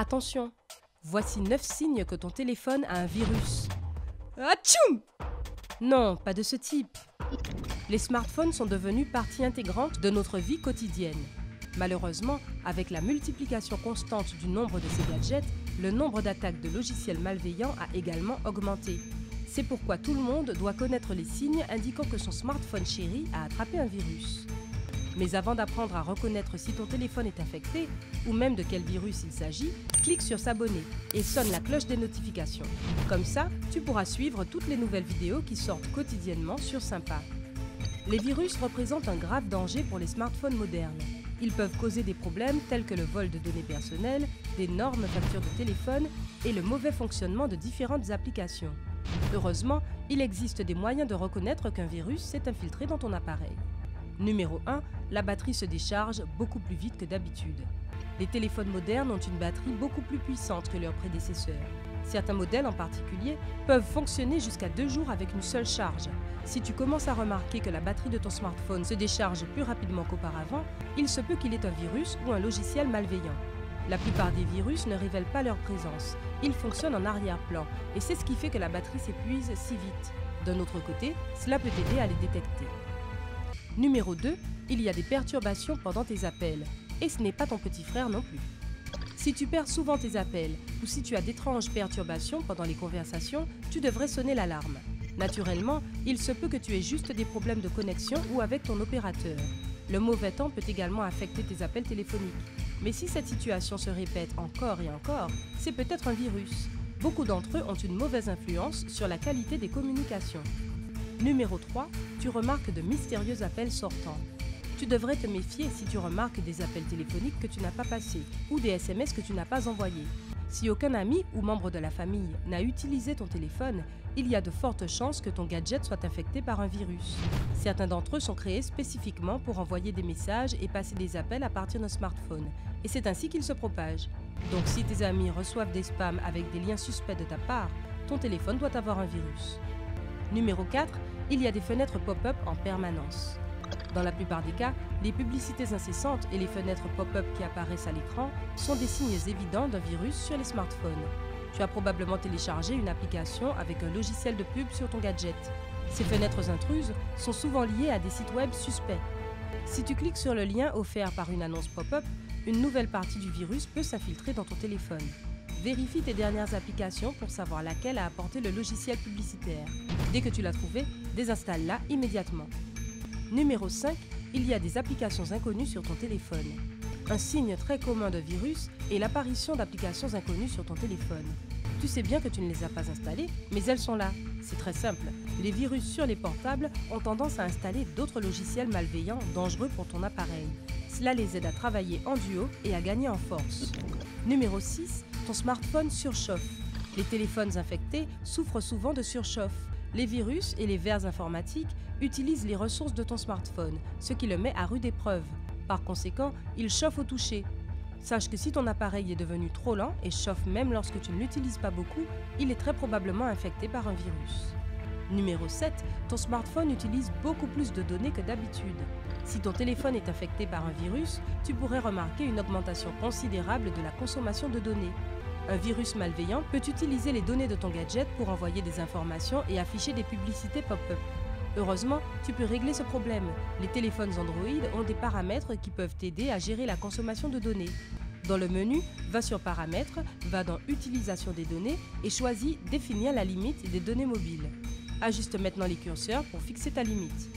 Attention, voici 9 signes que ton téléphone a un virus. Atchoum! Non, pas de ce type. Les smartphones sont devenus partie intégrante de notre vie quotidienne. Malheureusement, avec la multiplication constante du nombre de ces gadgets, le nombre d'attaques de logiciels malveillants a également augmenté. C'est pourquoi tout le monde doit connaître les signes indiquant que son smartphone chéri a attrapé un virus. Mais avant d'apprendre à reconnaître si ton téléphone est infecté, ou même de quel virus il s'agit, clique sur s'abonner et sonne la cloche des notifications. Comme ça, tu pourras suivre toutes les nouvelles vidéos qui sortent quotidiennement sur Sympa. Les virus représentent un grave danger pour les smartphones modernes. Ils peuvent causer des problèmes tels que le vol de données personnelles, d'énormes factures de téléphone et le mauvais fonctionnement de différentes applications. Heureusement, il existe des moyens de reconnaître qu'un virus s'est infiltré dans ton appareil. Numéro 1, la batterie se décharge beaucoup plus vite que d'habitude. Les téléphones modernes ont une batterie beaucoup plus puissante que leurs prédécesseurs. Certains modèles en particulier peuvent fonctionner jusqu'à 2 jours avec une seule charge. Si tu commences à remarquer que la batterie de ton smartphone se décharge plus rapidement qu'auparavant, il se peut qu'il ait un virus ou un logiciel malveillant. La plupart des virus ne révèlent pas leur présence. Ils fonctionnent en arrière-plan et c'est ce qui fait que la batterie s'épuise si vite. D'un autre côté, cela peut t'aider à les détecter. Numéro 2, il y a des perturbations pendant tes appels. Et ce n'est pas ton petit frère non plus. Si tu perds souvent tes appels ou si tu as d'étranges perturbations pendant les conversations, tu devrais sonner l'alarme. Naturellement, il se peut que tu aies juste des problèmes de connexion ou avec ton opérateur. Le mauvais temps peut également affecter tes appels téléphoniques. Mais si cette situation se répète encore et encore, c'est peut-être un virus. Beaucoup d'entre eux ont une mauvaise influence sur la qualité des communications. Numéro 3, tu remarques de mystérieux appels sortants. Tu devrais te méfier si tu remarques des appels téléphoniques que tu n'as pas passés ou des SMS que tu n'as pas envoyés. Si aucun ami ou membre de la famille n'a utilisé ton téléphone, il y a de fortes chances que ton gadget soit infecté par un virus. Certains d'entre eux sont créés spécifiquement pour envoyer des messages et passer des appels à partir d'un smartphone, et c'est ainsi qu'ils se propagent. Donc si tes amis reçoivent des spams avec des liens suspects de ta part, ton téléphone doit avoir un virus. Numéro 4, il y a des fenêtres pop-up en permanence. Dans la plupart des cas, les publicités incessantes et les fenêtres pop-up qui apparaissent à l'écran sont des signes évidents d'un virus sur les smartphones. Tu as probablement téléchargé une application avec un logiciel de pub sur ton gadget. Ces fenêtres intruses sont souvent liées à des sites web suspects. Si tu cliques sur le lien offert par une annonce pop-up, une nouvelle partie du virus peut s'infiltrer dans ton téléphone. Vérifie tes dernières applications pour savoir laquelle a apporté le logiciel publicitaire. Dès que tu l'as trouvé, désinstalle-la immédiatement. Numéro 5, il y a des applications inconnues sur ton téléphone. Un signe très commun de virus est l'apparition d'applications inconnues sur ton téléphone. Tu sais bien que tu ne les as pas installées, mais elles sont là. C'est très simple. Les virus sur les portables ont tendance à installer d'autres logiciels malveillants dangereux pour ton appareil. Cela les aide à travailler en duo et à gagner en force. Numéro 6, ton smartphone surchauffe. Les téléphones infectés souffrent souvent de surchauffe. Les virus et les vers informatiques utilisent les ressources de ton smartphone, ce qui le met à rude épreuve. Par conséquent, il chauffe au toucher. Sache que si ton appareil est devenu trop lent et chauffe même lorsque tu ne l'utilises pas beaucoup, il est très probablement infecté par un virus. Numéro 7, ton smartphone utilise beaucoup plus de données que d'habitude. Si ton téléphone est infecté par un virus, tu pourrais remarquer une augmentation considérable de la consommation de données. Un virus malveillant peut utiliser les données de ton gadget pour envoyer des informations et afficher des publicités pop-up. Heureusement, tu peux régler ce problème. Les téléphones Android ont des paramètres qui peuvent t'aider à gérer la consommation de données. Dans le menu, va sur Paramètres, va dans Utilisation des données et choisis Définir la limite des données mobiles. Ajuste maintenant les curseurs pour fixer ta limite.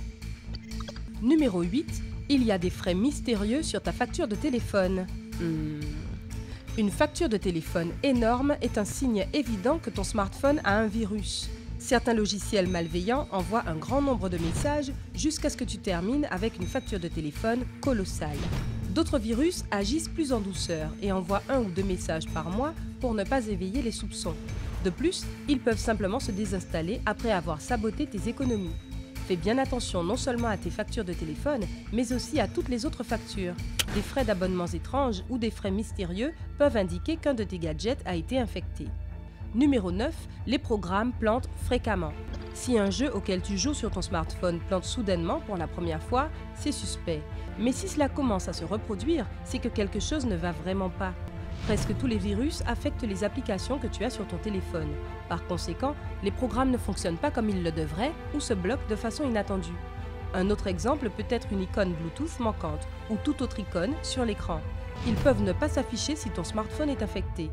Numéro 8, il y a des frais mystérieux sur ta facture de téléphone. Une facture de téléphone énorme est un signe évident que ton smartphone a un virus. Certains logiciels malveillants envoient un grand nombre de messages jusqu'à ce que tu termines avec une facture de téléphone colossale. D'autres virus agissent plus en douceur et envoient 1 ou 2 messages par mois pour ne pas éveiller les soupçons. De plus, ils peuvent simplement se désinstaller après avoir saboté tes économies. Fais bien attention non seulement à tes factures de téléphone, mais aussi à toutes les autres factures. Des frais d'abonnements étranges ou des frais mystérieux peuvent indiquer qu'un de tes gadgets a été infecté. Numéro 9, les programmes plantent fréquemment. Si un jeu auquel tu joues sur ton smartphone plante soudainement pour la première fois, c'est suspect. Mais si cela commence à se reproduire, c'est que quelque chose ne va vraiment pas. Presque tous les virus affectent les applications que tu as sur ton téléphone. Par conséquent, les programmes ne fonctionnent pas comme ils le devraient ou se bloquent de façon inattendue. Un autre exemple peut être une icône Bluetooth manquante ou toute autre icône sur l'écran. Ils peuvent ne pas s'afficher si ton smartphone est affecté.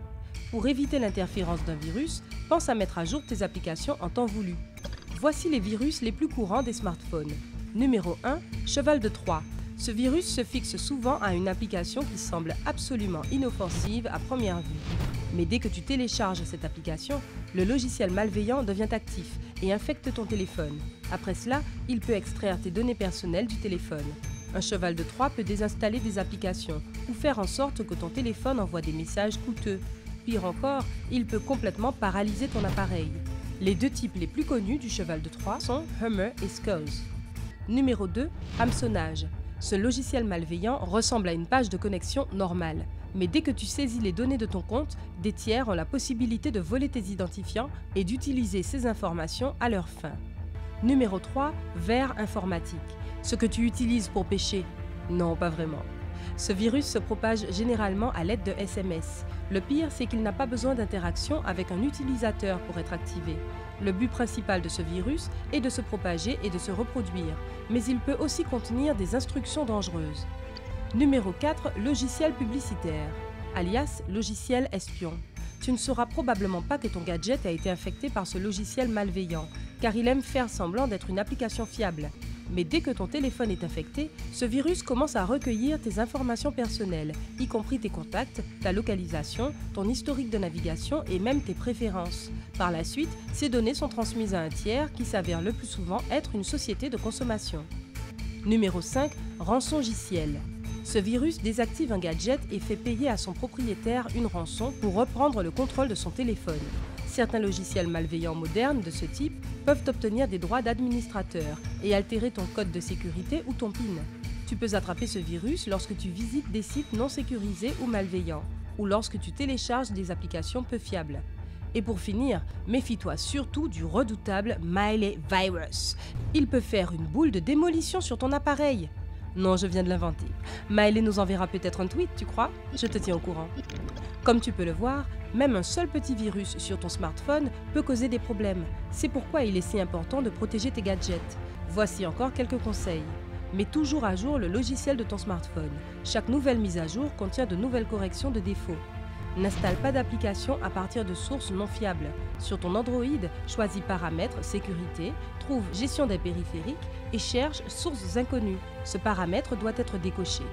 Pour éviter l'interférence d'un virus, pense à mettre à jour tes applications en temps voulu. Voici les virus les plus courants des smartphones. Numéro 1, cheval de Troie. Ce virus se fixe souvent à une application qui semble absolument inoffensive à première vue. Mais dès que tu télécharges cette application, le logiciel malveillant devient actif et infecte ton téléphone. Après cela, il peut extraire tes données personnelles du téléphone. Un cheval de Troie peut désinstaller des applications ou faire en sorte que ton téléphone envoie des messages coûteux. Pire encore, il peut complètement paralyser ton appareil. Les deux types les plus connus du cheval de Troie sont Hummer et Skulls. Numéro 2, hameçonnage. Ce logiciel malveillant ressemble à une page de connexion normale. Mais dès que tu saisis les données de ton compte, des tiers ont la possibilité de voler tes identifiants et d'utiliser ces informations à leur fin. Numéro 3, ver informatique. Ce que tu utilises pour pêcher? Non, pas vraiment. Ce virus se propage généralement à l'aide de SMS. Le pire, c'est qu'il n'a pas besoin d'interaction avec un utilisateur pour être activé. Le but principal de ce virus est de se propager et de se reproduire, mais il peut aussi contenir des instructions dangereuses. Numéro 4, logiciel publicitaire, alias logiciel espion. Tu ne sauras probablement pas que ton gadget a été infecté par ce logiciel malveillant, car il aime faire semblant d'être une application fiable. Mais dès que ton téléphone est infecté, ce virus commence à recueillir tes informations personnelles, y compris tes contacts, ta localisation, ton historique de navigation et même tes préférences. Par la suite, ces données sont transmises à un tiers qui s'avère le plus souvent être une société de consommation. Numéro 5, rançongiciel. Ce virus désactive un gadget et fait payer à son propriétaire une rançon pour reprendre le contrôle de son téléphone. Certains logiciels malveillants modernes de ce type peuvent obtenir des droits d'administrateur et altérer ton code de sécurité ou ton PIN. Tu peux attraper ce virus lorsque tu visites des sites non sécurisés ou malveillants, ou lorsque tu télécharges des applications peu fiables. Et pour finir, méfie-toi surtout du redoutable Miley Virus. Il peut faire une boule de démolition sur ton appareil. Non, je viens de l'inventer. Miley nous enverra peut-être un tweet, tu crois? Je te tiens au courant. Comme tu peux le voir, même un seul petit virus sur ton smartphone peut causer des problèmes. C'est pourquoi il est si important de protéger tes gadgets. Voici encore quelques conseils. Mets toujours à jour le logiciel de ton smartphone. Chaque nouvelle mise à jour contient de nouvelles corrections de défauts. N'installe pas d'application à partir de sources non fiables. Sur ton Android, choisis Paramètres, Sécurité, trouve Gestion des périphériques et cherche Sources inconnues. Ce paramètre doit être décoché.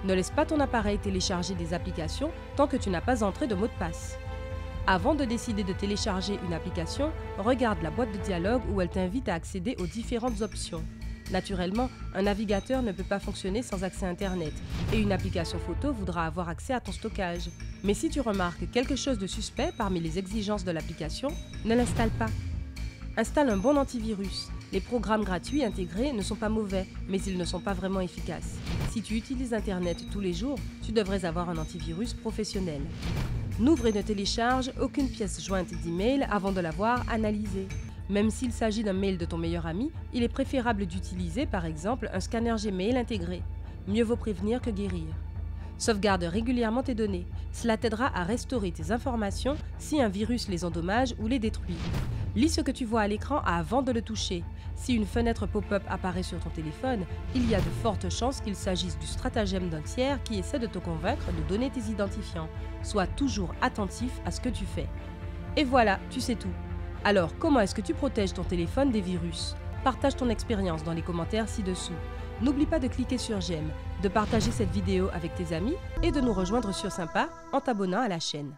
Ne laisse pas ton appareil télécharger des applications tant que tu n'as pas entré de mot de passe. Avant de décider de télécharger une application, regarde la boîte de dialogue où elle t'invite à accéder aux différentes options. Naturellement, un navigateur ne peut pas fonctionner sans accès Internet et une application photo voudra avoir accès à ton stockage. Mais si tu remarques quelque chose de suspect parmi les exigences de l'application, ne l'installe pas. Installe un bon antivirus. Les programmes gratuits intégrés ne sont pas mauvais, mais ils ne sont pas vraiment efficaces. Si tu utilises Internet tous les jours, tu devrais avoir un antivirus professionnel. N'ouvre et ne télécharge aucune pièce jointe d'email avant de l'avoir analysée. Même s'il s'agit d'un mail de ton meilleur ami, il est préférable d'utiliser par exemple un scanner Gmail intégré. Mieux vaut prévenir que guérir. Sauvegarde régulièrement tes données. Cela t'aidera à restaurer tes informations si un virus les endommage ou les détruit. Lis ce que tu vois à l'écran avant de le toucher. Si une fenêtre pop-up apparaît sur ton téléphone, il y a de fortes chances qu'il s'agisse du stratagème d'un tiers qui essaie de te convaincre de donner tes identifiants. Sois toujours attentif à ce que tu fais. Et voilà, tu sais tout. Alors, comment est-ce que tu protèges ton téléphone des virus? Partage ton expérience dans les commentaires ci-dessous. N'oublie pas de cliquer sur j'aime, de partager cette vidéo avec tes amis et de nous rejoindre sur Sympa en t'abonnant à la chaîne.